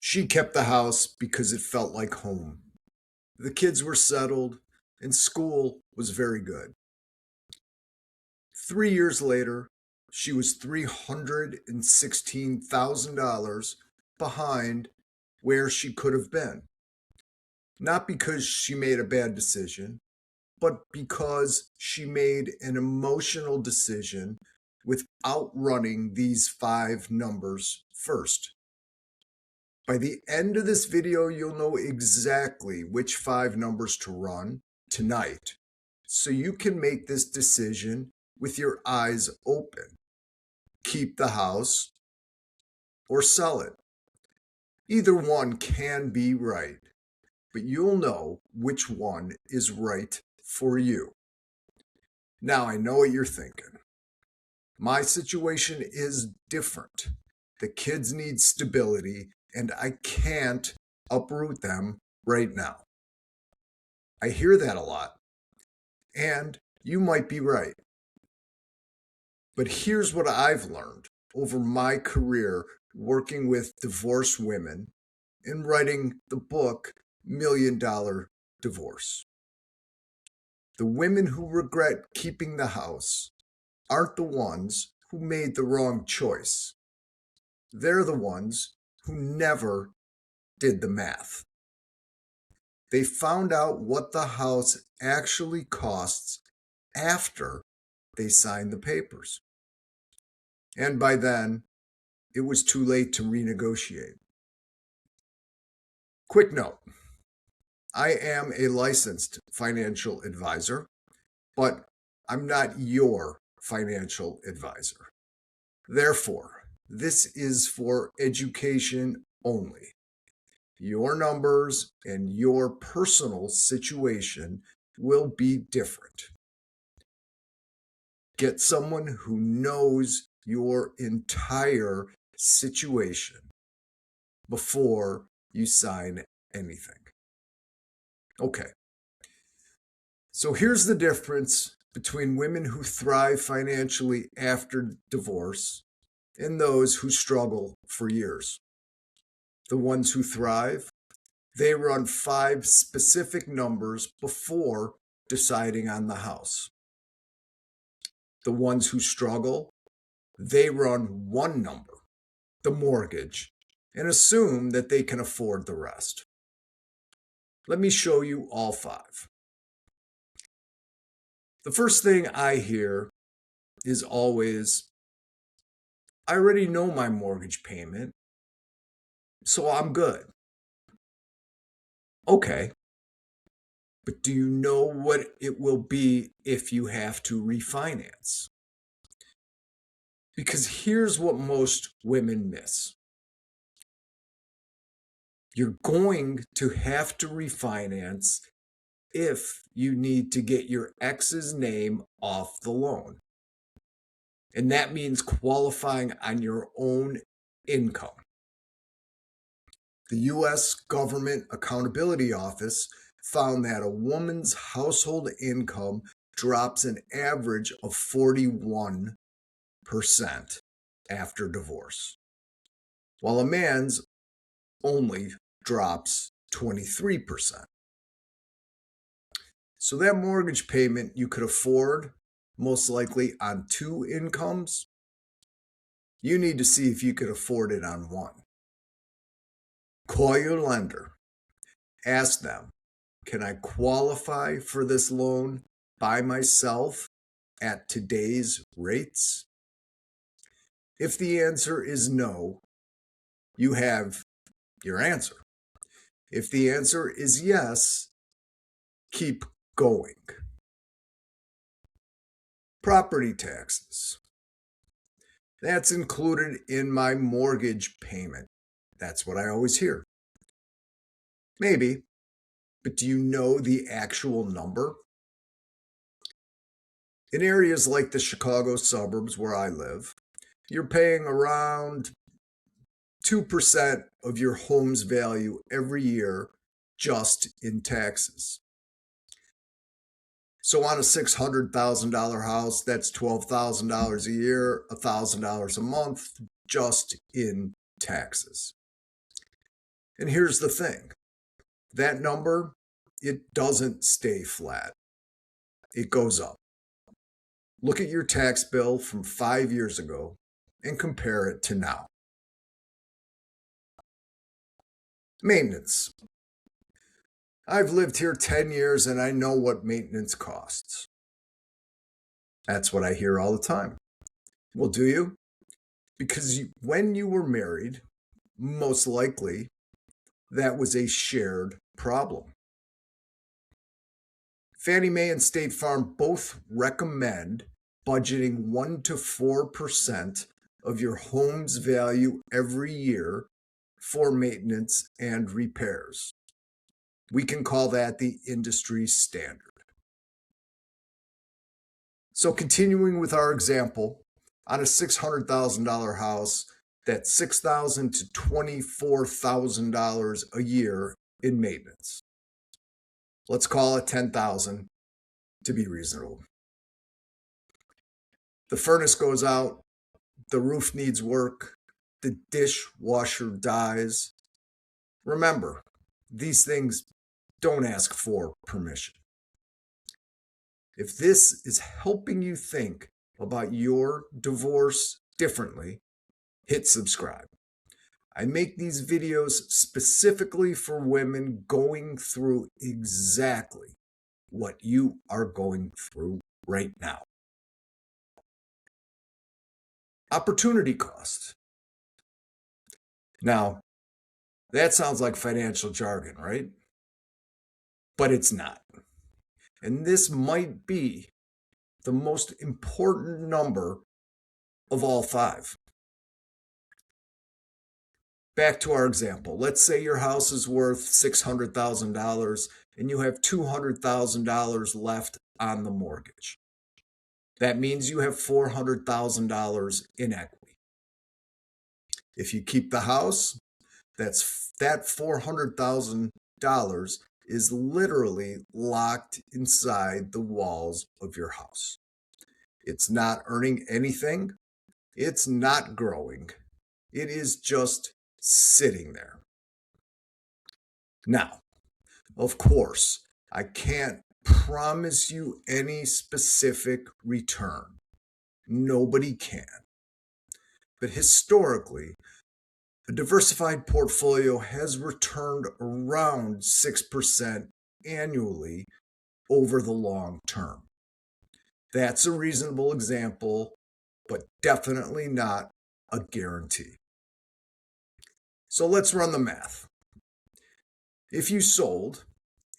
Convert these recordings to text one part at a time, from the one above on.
She kept the house because it felt like home. The kids were settled, and school was very good. 3 years later, she was $316,000 behind where she could have been. Not because she made a bad decision, but because she made an emotional decision without running these 5 numbers first. By the end of this video, you'll know exactly which 5 numbers to run tonight, so you can make this decision with your eyes open. Keep the house or sell it. Either one can be right, but you'll know which one is right for you. Now, I know what you're thinking. My situation is different. The kids need stability, and I can't uproot them right now. I hear that a lot, and you might be right. But here's what I've learned over my career working with divorced women and writing the book $1 Million Divorce. The women who regret keeping the house aren't the ones who made the wrong choice. They're the ones who never did the math. They found out what the house actually costs after they signed the papers. And by then, it was too late to renegotiate. Quick note, I am a licensed financial advisor, but I'm not your financial advisor. Therefore, this is for education only. Your numbers and your personal situation will be different. Get someone who knows your entire situation before you sign anything. Okay. So here's the difference between women who thrive financially after divorce and those who struggle for years. The ones who thrive, they run 5 specific numbers before deciding on the house. The ones who struggle, they run 1 number, the mortgage, and assume that they can afford the rest. Let me show you all 5. The first thing I hear is always, I already know my mortgage payment, so I'm good. Okay, but do you know what it will be if you have to refinance? Because here's what most women miss. You're going to have to refinance if you need to get your ex's name off the loan. And that means qualifying on your own income. The U.S. Government Accountability Office found that a woman's household income drops an average of 41% after divorce, while a man's only drops 23%. So that mortgage payment you could afford, most likely on 2 incomes, you need to see if you could afford it on 1. Call your lender. Ask them, can I qualify for this loan by myself at today's rates? If the answer is no, you have your answer. If the answer is yes, keep going. Property taxes. That's included in my mortgage payment. That's what I always hear. Maybe, but do you know the actual number? In areas like the Chicago suburbs where I live, you're paying around 2% of your home's value every year just in taxes. So on a $600,000 house, that's $12,000 a year, $1,000 a month just in taxes. And here's the thing, that number, it doesn't stay flat. It goes up. Look at your tax bill from 5 years ago and compare it to now. Maintenance. I've lived here 10 years and I know what maintenance costs. That's what I hear all the time. Well, do you? Because when you were married, most likely that was a shared problem. Fannie Mae and State Farm both recommend budgeting 1 to 4% of your home's value every year for maintenance and repairs. We can call that the industry standard. So continuing with our example, on a $600,000 house, that's $6,000 to $24,000 a year in maintenance. Let's call it $10,000 to be reasonable. The furnace goes out, the roof needs work, the dishwasher dies. Remember, these things don't ask for permission. If this is helping you think about your divorce differently, hit subscribe. I make these videos specifically for women going through exactly what you are going through right now. Opportunity cost. Now, that sounds like financial jargon, right? But it's not. And this might be the most important number of all five. Back to our example. Let's say your house is worth $600,000 and you have $200,000 left on the mortgage. That means you have $400,000 in equity. If you keep the house, that $400,000 is literally locked inside the walls of your house. It's not earning anything. It's not growing. It is just sitting there. Now, of course, I can't promise you any specific return. Nobody can. But historically, a diversified portfolio has returned around 6% annually over the long term. That's a reasonable example, but definitely not a guarantee. So let's run the math. If you sold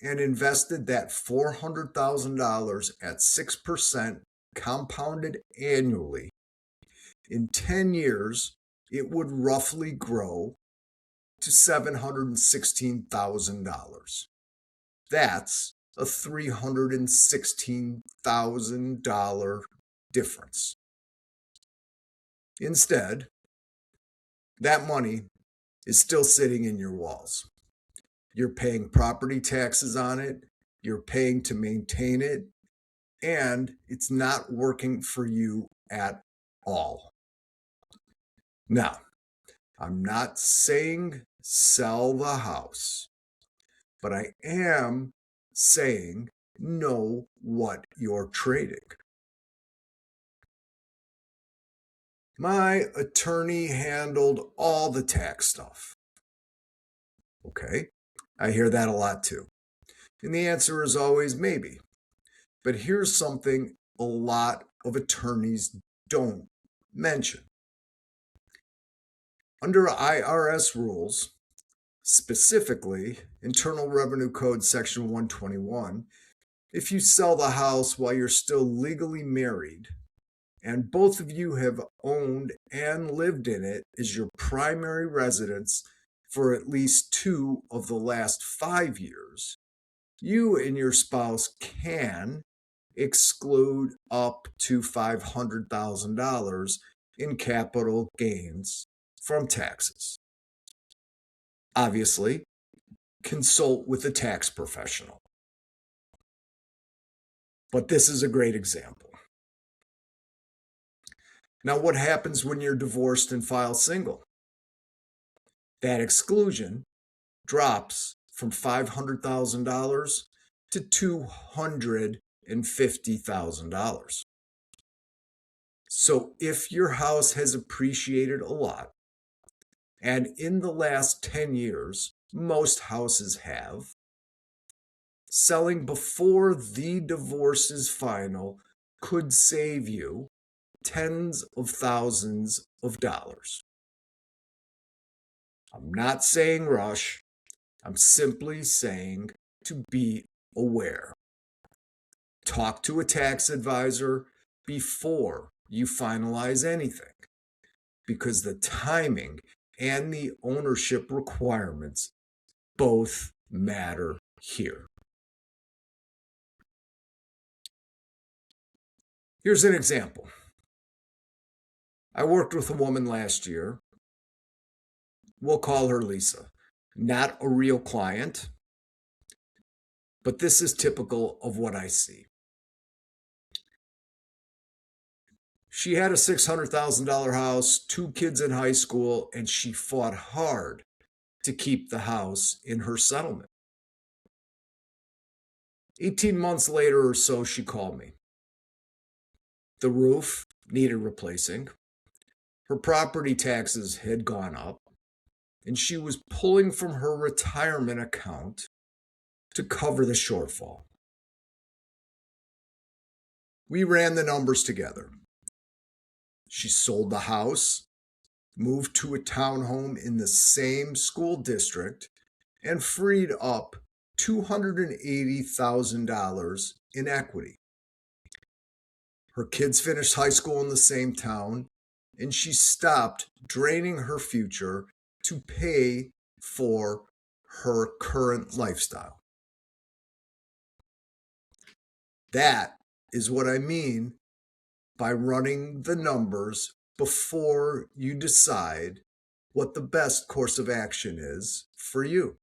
and invested that $400,000 at 6% compounded annually, in 10 years, it would roughly grow to $716,000. That's a $316,000 difference. Instead, that money is still sitting in your walls. You're paying property taxes on it, you're paying to maintain it, and it's not working for you at all. Now, I'm not saying sell the house, but I am saying know what you're trading. My attorney handled all the tax stuff. Okay, I hear that a lot too. And the answer is always maybe. But here's something a lot of attorneys don't mention. Under IRS rules, specifically Internal Revenue Code Section 121, if you sell the house while you're still legally married and both of you have owned and lived in it as your primary residence for at least 2 of the last 5 years, you and your spouse can exclude up to $500,000 in capital gains from taxes. Obviously, consult with a tax professional. But this is a great example. Now, what happens when you're divorced and file single? That exclusion drops from $500,000 to $250,000. So if your house has appreciated a lot, and in the last 10 years, most houses have, selling before the divorce is final could save you tens of thousands of dollars. I'm not saying rush. I'm simply saying to be aware. Talk to a tax advisor before you finalize anything, because the timing and the ownership requirements both matter here. Here's an example. I worked with a woman last year. We'll call her Lisa. Not a real client, but this is typical of what I see. She had a $600,000 house, 2 kids in high school, and she fought hard to keep the house in her settlement. 18 months later or so, she called me. The roof needed replacing. Her property taxes had gone up, and she was pulling from her retirement account to cover the shortfall. We ran the numbers together. She sold the house, moved to a townhome in the same school district, and freed up $280,000 in equity. Her kids finished high school in the same town, and she stopped draining her future to pay for her current lifestyle. That is what I mean by running the numbers before you decide what the best course of action is for you.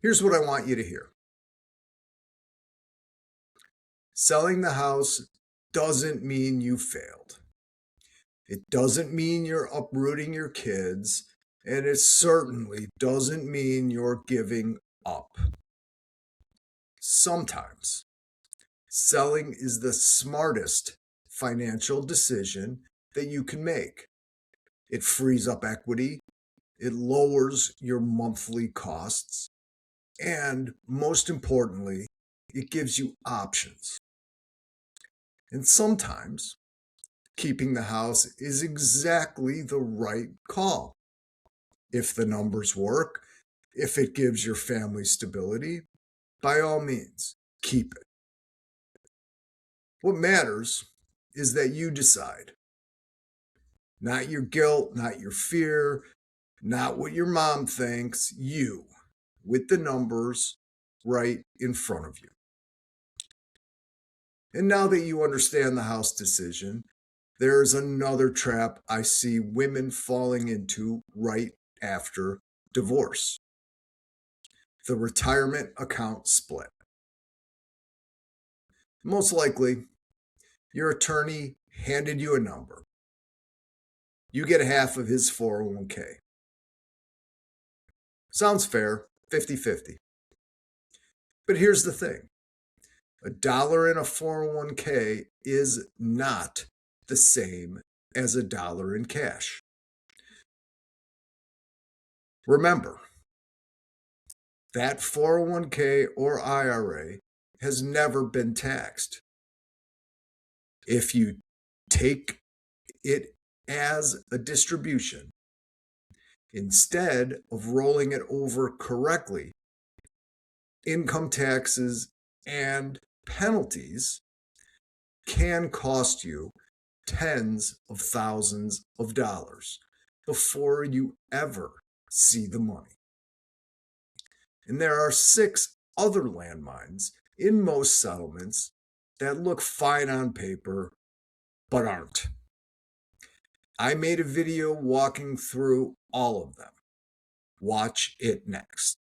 Here's what I want you to hear. Selling the house doesn't mean you failed. It doesn't mean you're uprooting your kids, and it certainly doesn't mean you're giving up. Sometimes selling is the smartest financial decision that you can make. It frees up equity, it lowers your monthly costs, and most importantly, it gives you options. And sometimes keeping the house is exactly the right call. If the numbers work, if it gives your family stability, by all means, keep it. What matters is that you decide. Not your guilt, not your fear, not what your mom thinks, you, with the numbers right in front of you. And now that you understand the house decision, there's another trap I see women falling into right after divorce: the retirement account split. Most likely, your attorney handed you a number. You get half of his 401k. Sounds fair, 50-50. But here's the thing. $1 in a 401k is not the same as $1 in cash. Remember, that 401k or IRA has never been taxed. If you take it as a distribution, instead of rolling it over correctly, income taxes and penalties can cost you tens of thousands of dollars before you ever see the money. And there are 6 other landmines in most settlements that look fine on paper but aren't. I made a video walking through all of them. Watch it next.